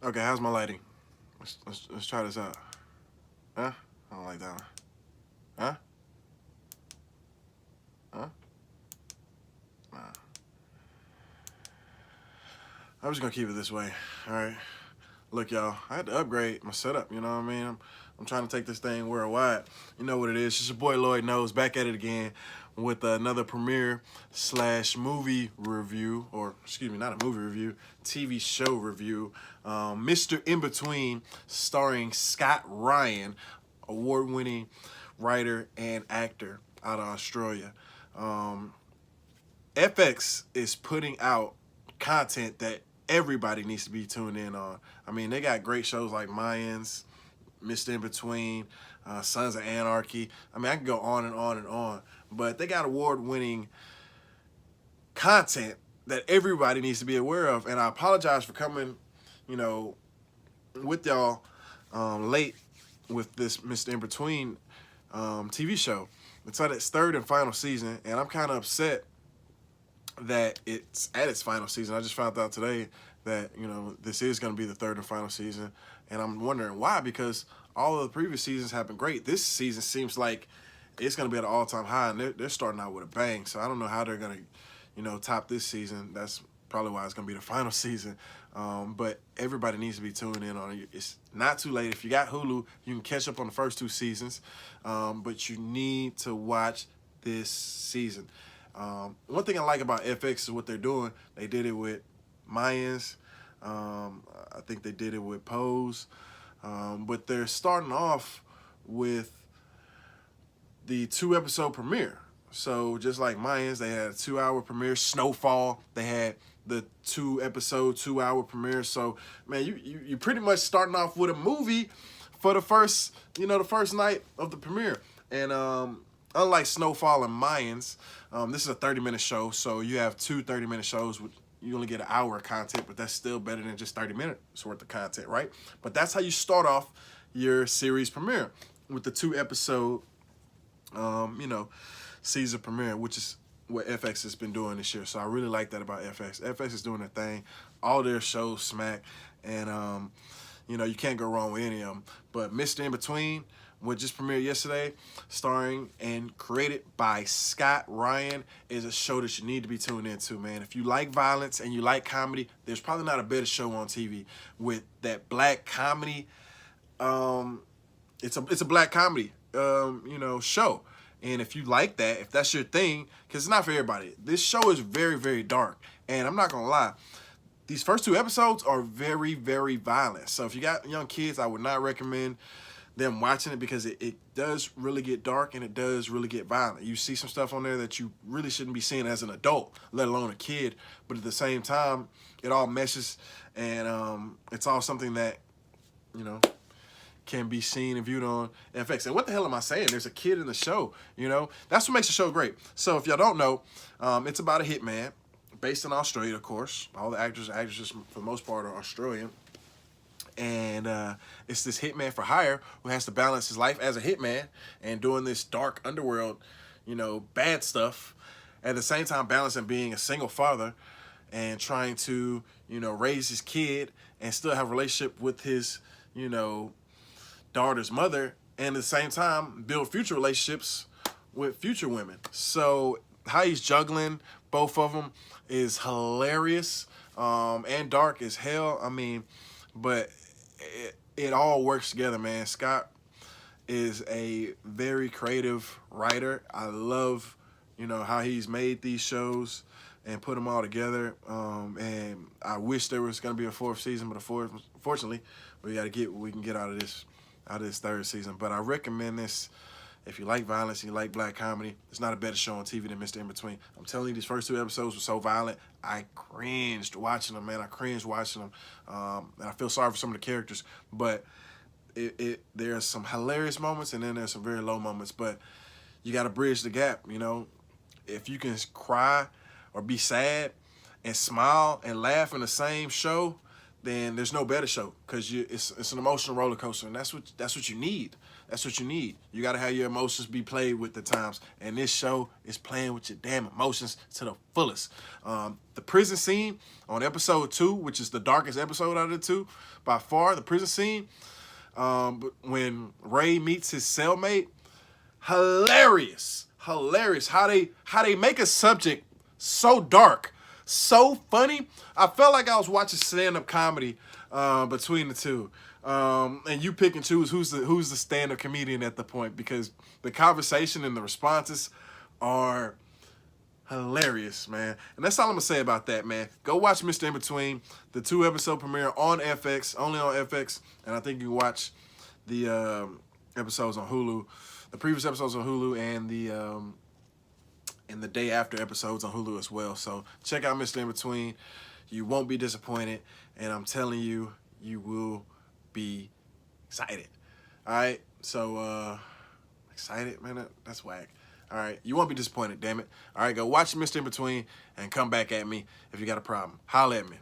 Okay, how's my lighting? Let's try this out. Huh? I don't like that one. Huh? Huh? Nah. I'm just gonna keep it this way. All right. Look, y'all, I had to upgrade my setup. You know what I mean? I'm trying to take this thing worldwide. You know what it is? It's your boy Lloyd Knows, back at it again with another premiere / movie review, or excuse me, not a movie review, TV show review. Mr. Inbetween, starring Scott Ryan, award-winning writer and actor out of Australia. FX is putting out content that everybody needs to be tuned in on. I mean, they got great shows like Mayans, Mr. Inbetween, Sons of Anarchy. I mean, I can go on and on and on. But they got award-winning content that everybody needs to be aware of. And I apologize for coming, with y'all late with this Mr. Inbetween TV show. It's at its third and final season, and I'm kind of upset that it's at its final season. I just found out today that, this is going to be the third and final season, and I'm wondering why, because all of the previous seasons have been great. This season seems like it's going to be at an all-time high, and they're starting out with a bang, so I don't know how they're going to, top this season. That's probably why it's going to be the final season, but everybody needs to be tuning in on it. It's not too late. If you got Hulu, you can catch up on the first two seasons, but you need to watch this season. One thing I like about FX is what they're doing. They did it with Mayans. I think they did it with Pose. But they're starting off with the 2-episode premiere. So just like Mayans, they had a 2-hour premiere. Snowfall, they had the 2-episode, 2-hour premiere. So, man, you pretty much starting off with a movie for the first night of the premiere. And unlike Snowfall and Mayans, this is a 30-minute show, so you have two 30-minute shows. You only get an hour of content, but that's still better than just 30 minutes worth of content, right? But that's how you start off your series premiere, with the 2-episode, season premiere, which is what FX has been doing this year. So I really like that about FX. FX is doing their thing. All their shows smack, and you can't go wrong with any of them. But Mr. Inbetween, which just premiered yesterday, starring and created by Scott Ryan, is a show that you need to be tuned into, man. If you like violence and you like comedy, there's probably not a better show on TV with that black comedy. It's a black comedy, show. And if you like that, if that's your thing, because it's not for everybody, this show is very, very dark. And I'm not going to lie, these first 2 episodes are very, very violent. So if you got young kids, I would not recommend them watching it, because it does really get dark and it does really get violent. You see some stuff on there that you really shouldn't be seeing as an adult, let alone a kid. But at the same time, it all meshes, and it's all something that, can be seen and viewed on FX. And what the hell am I saying? There's a kid in the show, That's what makes the show great. So if y'all don't know, it's about a hitman based in Australia, of course. All the actors and actresses, for the most part, are Australian. And it's this hitman for hire who has to balance his life as a hitman and doing this dark underworld, bad stuff, at the same time balancing being a single father and trying to, raise his kid and still have a relationship with his, daughter's mother, and at the same time build future relationships with future women. So how he's juggling both of them is hilarious, and dark as hell. I mean, but it all works together, man. Scott is a very creative writer. I love, how he's made these shows and put them all together. And I wish there was going to be a 4th season, but unfortunately, we can get out of this 3rd season. But I recommend this. If you like violence and you like black comedy, there's not a better show on TV than Mr. Inbetween. I'm telling you, these first 2 episodes were so violent, I cringed watching them, man. I cringed watching them. And I feel sorry for some of the characters. But there are some hilarious moments, and then there's some very low moments. But you got to bridge the gap, If you can cry or be sad and smile and laugh in the same show, then there's no better show, because it's an emotional roller coaster, and that's what you need. That's what you need. You got to have your emotions be played with at times, and this show is playing with your damn emotions to the fullest. The prison scene on episode 2, which is the darkest episode out of the 2 by far, the prison scene, when Ray meets his cellmate, hilarious how they make a subject so dark, so funny. I felt like I was watching stand-up comedy between the two. And you pick and choose who's the stand-up comedian at the point, because the conversation and the responses are hilarious, man. And that's all I'm gonna say about that, man. Go watch Mr. Inbetween, the 2-episode premiere on FX, only on FX, and I think you can watch the episodes on Hulu, the previous episodes on Hulu, and the day after episodes on Hulu as well. So check out Mr. Inbetween. You won't be disappointed, and I'm telling you, you will be excited. All right, so excited, man, that's whack. All right, you won't be disappointed, damn it. All right, go watch Mr. Inbetween and come back at me if you got a problem. Holla at me.